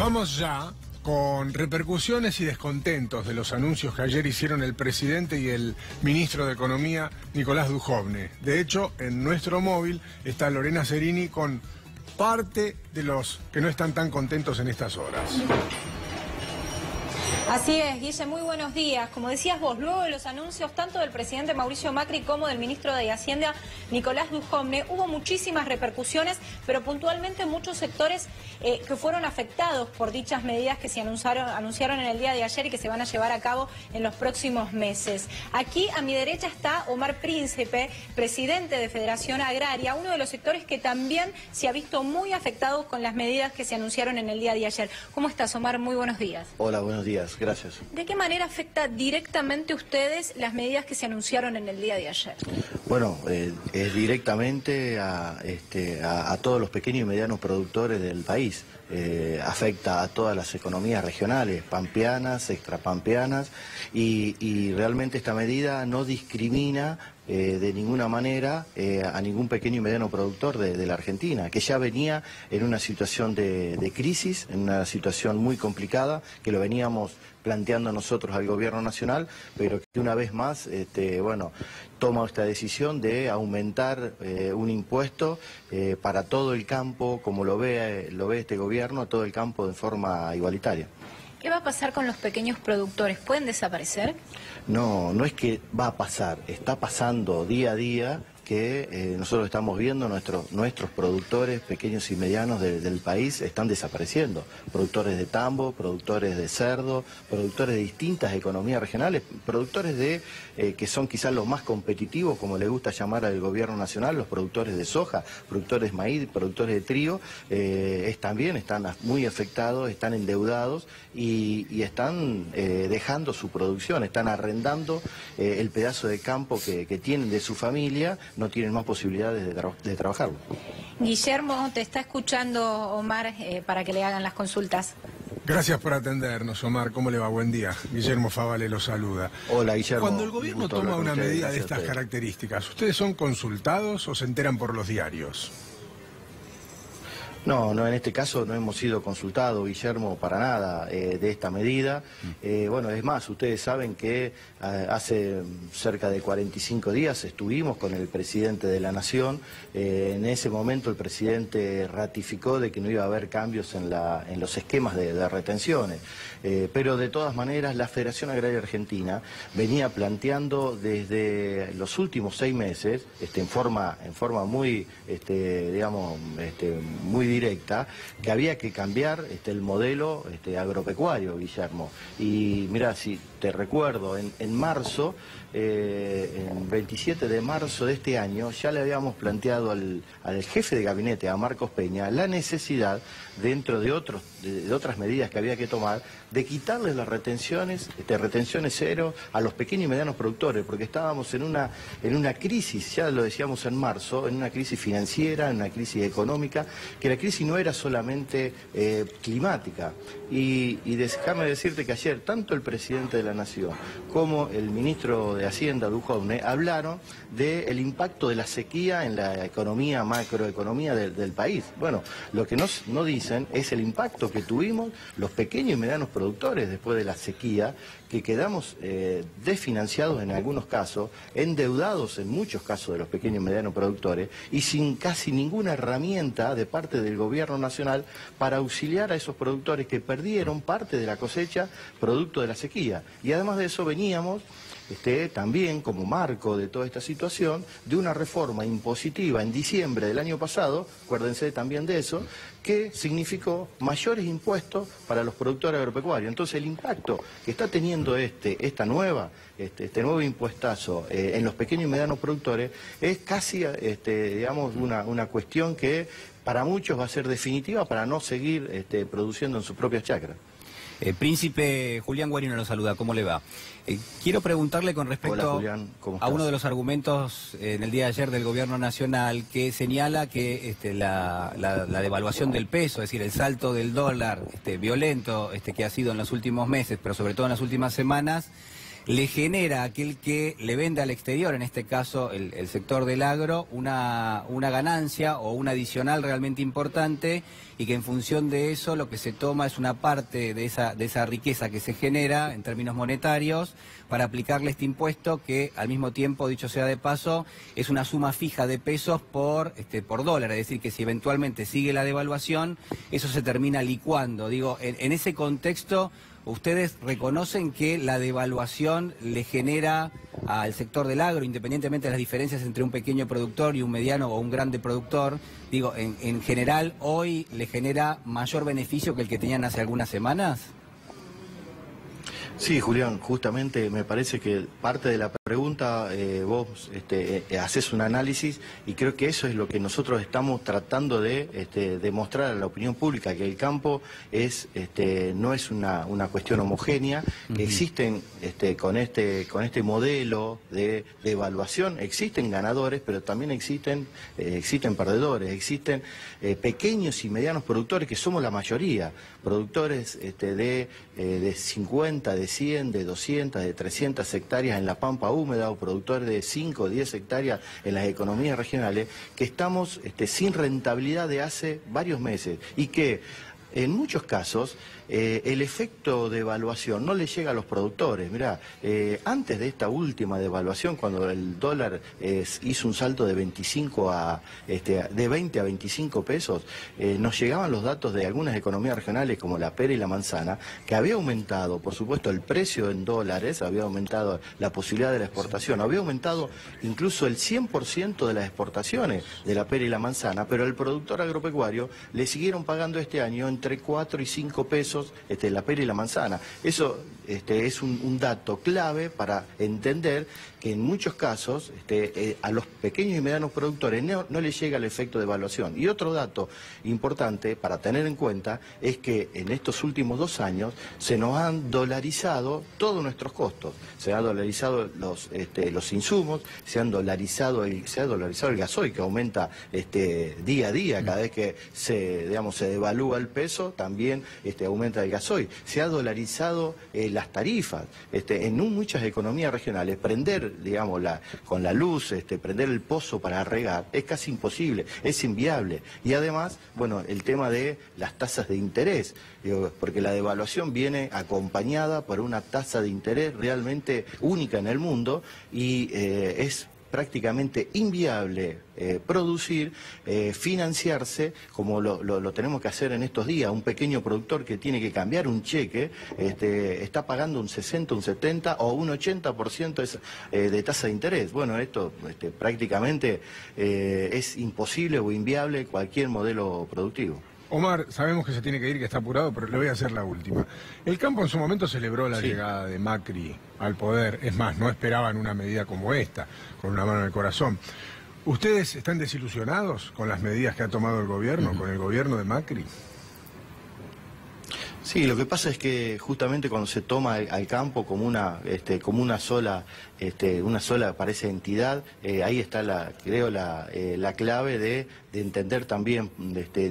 Vamos ya con repercusiones y descontentos de los anuncios que ayer hicieron el presidente y el ministro de Economía, Nicolás Dujovne. De hecho, en nuestro móvil está Lorena Cerini con parte de los que no están tan contentos en estas horas. Así es, Guille, muy buenos días. Como decías vos, luego de los anuncios tanto del presidente Mauricio Macri como del ministro de Hacienda, Nicolás Dujovne, hubo muchísimas repercusiones, pero puntualmente muchos sectores que fueron afectados por dichas medidas que se anunciaron en el día de ayer y que se van a llevar a cabo en los próximos meses. Aquí a mi derecha está Omar Príncipe, presidente de Federación Agraria, uno de los sectores que también se ha visto muy afectado con las medidas que se anunciaron en el día de ayer. ¿Cómo estás, Omar? Muy buenos días. Hola, buenos días. Gracias. ¿De qué manera afecta directamente a ustedes las medidas que se anunciaron en el día de ayer? Bueno, es directamente a todos los pequeños y medianos productores del país. Afecta a todas las economías regionales, pampeanas, extrapampeanas, y realmente esta medida no discrimina de ninguna manera a ningún pequeño y mediano productor de la Argentina, que ya venía en una situación de crisis, en una situación muy complicada, que lo veníamos planteando nosotros al gobierno nacional, pero que una vez más, toma esta decisión de aumentar un impuesto para todo el campo, como lo ve este gobierno, todo el campo de forma igualitaria. ¿Qué va a pasar con los pequeños productores? ¿Pueden desaparecer? No, no es que va a pasar, está pasando día a día que nosotros estamos viendo nuestros productores pequeños y medianos del país están desapareciendo. Productores de tambo, productores de cerdo, productores de distintas economías regionales, productores que son quizás los más competitivos, como le gusta llamar al gobierno nacional, los productores de soja, productores de maíz, productores de trigo, también están muy afectados, están endeudados y están dejando su producción, están arrendando el pedazo de campo que tienen de su familia, no tienen más posibilidades de trabajarlo. Guillermo, te está escuchando Omar para que le hagan las consultas. Gracias por atendernos, Omar. ¿Cómo le va? Buen día. Guillermo Favale lo saluda. Hola, Guillermo. Cuando el gobierno toma una medida de estas características, ¿ustedes son consultados o se enteran por los diarios? No, en este caso no hemos sido consultados, Guillermo, para nada de esta medida. Es más, ustedes saben que hace cerca de 45 días estuvimos con el presidente de la Nación. En ese momento el presidente ratificó de que no iba a haber cambios en los esquemas de retenciones. Pero de todas maneras la Federación Agraria Argentina venía planteando desde los últimos 6 meses, en forma muy, muy directa, que había que cambiar el modelo agropecuario, Guillermo. Y mira, si te recuerdo, en marzo, el 27 de marzo de este año, ya le habíamos planteado al jefe de gabinete, a Marcos Peña, la necesidad, dentro de otras medidas que había que tomar, de quitarles las retenciones cero a los pequeños y medianos productores, porque estábamos en una crisis, ya lo decíamos en marzo, en una crisis financiera, en una crisis económica, que la crisis no era solamente climática. Y déjame decirte que ayer, tanto el presidente de la Nación como el ministro de Hacienda, Dujovne, hablaron del impacto de la sequía en la economía, macroeconomía del país. Bueno, lo que no dicen es el impacto que tuvimos los pequeños y medianos productores después de la sequía, que quedamos desfinanciados en algunos casos, endeudados en muchos casos de los pequeños y medianos productores, y sin casi ninguna herramienta de parte del gobierno nacional para auxiliar a esos productores que perdieron parte de la cosecha producto de la sequía. Y además de eso veníamos también como marco de toda esta situación de una reforma impositiva en diciembre del año pasado, acuérdense también de eso, que significó mayores impuestos para los productores agropecuarios. Entonces el impacto que está teniendo este nuevo impuestazo en los pequeños y medianos productores es casi una cuestión que para muchos va a ser definitiva para no seguir produciendo en sus propias chacras. Príncipe, Julián Guarino lo saluda, ¿cómo le va? Quiero preguntarle con respecto Hola, Julián, ¿cómo estás? A uno de los argumentos en el día de ayer del gobierno nacional que señala que la devaluación del peso, es decir, el salto del dólar violento que ha sido en los últimos meses, pero sobre todo en las últimas semanas, le genera a aquel que le vende al exterior, en este caso el sector del agro, una ganancia o un adicional realmente importante, y que en función de eso lo que se toma es una parte de esa riqueza que se genera en términos monetarios para aplicarle este impuesto que al mismo tiempo, dicho sea de paso, es una suma fija de pesos por dólar, es decir, que si eventualmente sigue la devaluación, eso se termina licuando. Digo, en ese contexto, ¿ustedes reconocen que la devaluación le genera al sector del agro, independientemente de las diferencias entre un pequeño productor y un mediano o un grande productor, digo, en general hoy le genera mayor beneficio que el que tenían hace algunas semanas? Sí, Julián, justamente me parece que parte de la pregunta vos haces un análisis, y creo que eso es lo que nosotros estamos tratando de demostrar a la opinión pública, que el campo no es una cuestión homogénea, que existen con este modelo de evaluación, existen ganadores, pero también existen perdedores, existen pequeños y medianos productores, que somos la mayoría, productores de 50, de 100, de 200, de 300 hectáreas en la pampa húmeda, o productores de 5 o 10 hectáreas en las economías regionales, que estamos sin rentabilidad de hace varios meses, y que en muchos casos el efecto de evaluación no le llega a los productores. Mirá, antes de esta última devaluación, cuando el dólar hizo un salto de 20 a 25 pesos, nos llegaban los datos de algunas economías regionales como la pera y la manzana, que había aumentado, por supuesto, el precio en dólares, había aumentado la posibilidad de la exportación, había aumentado incluso el 100% de las exportaciones de la pera y la manzana, pero al productor agropecuario le siguieron pagando este año entre 4 y 5 pesos la pera y la manzana. Eso es un dato clave para entender que en muchos casos a los pequeños y medianos productores no les llega el efecto de evaluación. Y otro dato importante para tener en cuenta es que en estos últimos 2 años se nos han dolarizado todos nuestros costos. Se han dolarizado los insumos, se ha dolarizado el gasoil, que aumenta día a día. Cada vez que se devalúa el peso, también aumenta el gasoil. Se ha dolarizado las tarifas. En muchas economías regionales, prender con la luz, prender el pozo para regar, es casi imposible, es inviable. Y además, bueno, el tema de las tasas de interés, porque la devaluación viene acompañada por una tasa de interés realmente única en el mundo, y es prácticamente inviable producir, financiarse, como lo tenemos que hacer en estos días. Un pequeño productor que tiene que cambiar un cheque está pagando un 60, un 70 o un 80% de tasa de interés. Bueno, esto prácticamente es imposible o inviable cualquier modelo productivo. Omar, sabemos que se tiene que ir, que está apurado, pero le voy a hacer la última. El campo en su momento celebró la llegada de Macri al poder. Es más, no esperaban una medida como esta, con una mano en el corazón. ¿Ustedes están desilusionados con las medidas que ha tomado el gobierno, con el gobierno de Macri? Sí, lo que pasa es que justamente cuando se toma al campo como una sola parece entidad, ahí está creo la clave de entender también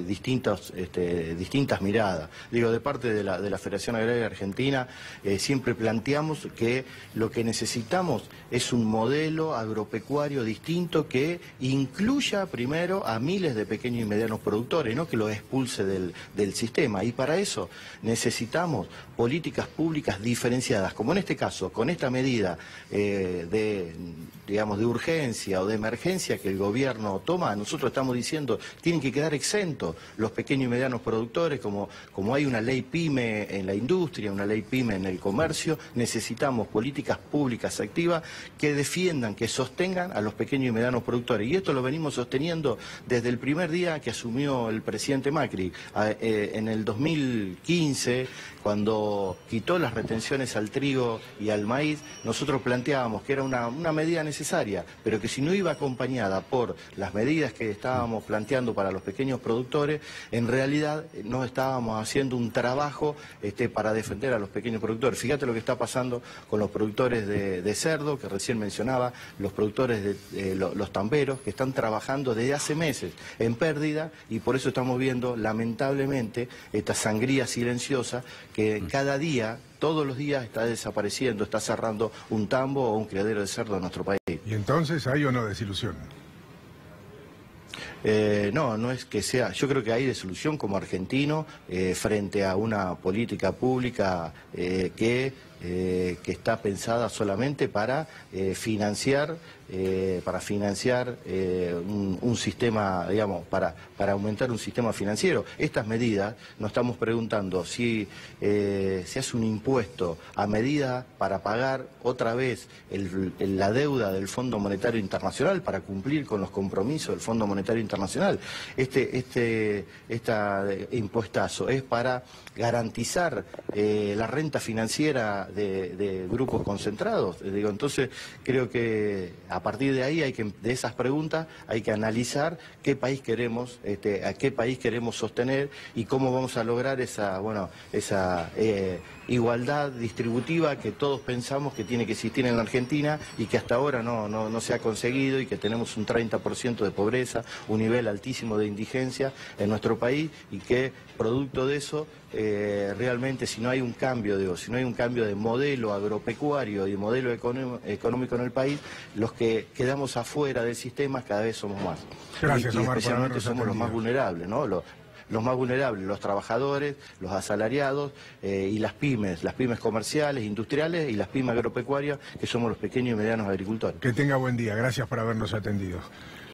distintas miradas. Digo, de parte de la Federación Agraria Argentina siempre planteamos que lo que necesitamos es un modelo agropecuario distinto que incluya primero a miles de pequeños y medianos productores, no que los expulse del sistema. Y para eso necesitamos políticas públicas diferenciadas, como en este caso, con esta medida de urgencia o de emergencia que el gobierno toma. Nosotros estamos diciendo, tienen que quedar exentos los pequeños y medianos productores, como hay una ley PYME en la industria, una ley PYME en el comercio. Necesitamos políticas públicas activas que defiendan, que sostengan a los pequeños y medianos productores. Y esto lo venimos sosteniendo desde el primer día que asumió el presidente Macri, en el 2015, cuando quitó las retenciones al trigo y al maíz. Nosotros planteábamos que era una medida necesaria, pero que si no iba acompañada por las medidas que estábamos planteando para los pequeños productores, en realidad no estábamos haciendo un trabajo para defender a los pequeños productores. Fíjate lo que está pasando con los productores de cerdo, que recién mencionaba, los productores los tamberos, que están trabajando desde hace meses en pérdida, y por eso estamos viendo lamentablemente esta sangría silenciosa silenciosa que cada día, todos los días está desapareciendo, está cerrando un tambo o un criadero de cerdo en nuestro país. ¿Y entonces hay o no desilusión? No, no es que sea, yo creo que hay desilusión como argentino frente a una política pública que está pensada solamente para financiar un sistema, digamos, para aumentar un sistema financiero. Estas medidas, nos estamos preguntando si se hace un impuesto a medida para pagar otra vez la deuda del Fondo Monetario Internacional, para cumplir con los compromisos del Fondo Monetario Internacional. Este impuestazo es para garantizar la renta financiera de grupos concentrados. Digo, entonces creo que a partir de ahí de esas preguntas hay que analizar qué país queremos, a qué país queremos sostener y cómo vamos a lograr esa igualdad distributiva que todos pensamos que tiene que existir en la Argentina y que hasta ahora no se ha conseguido, y que tenemos un 30% de pobreza, un nivel altísimo de indigencia en nuestro país, y que producto de eso realmente si no hay un cambio de modelo agropecuario y modelo económico en el país, los que quedamos afuera del sistema cada vez somos más. Gracias, y Omar, especialmente somos los más vulnerables, ¿no? Los más vulnerables, los trabajadores, los asalariados y las pymes comerciales, industriales y las pymes agropecuarias, que somos los pequeños y medianos agricultores. Que tenga buen día, gracias por habernos atendido.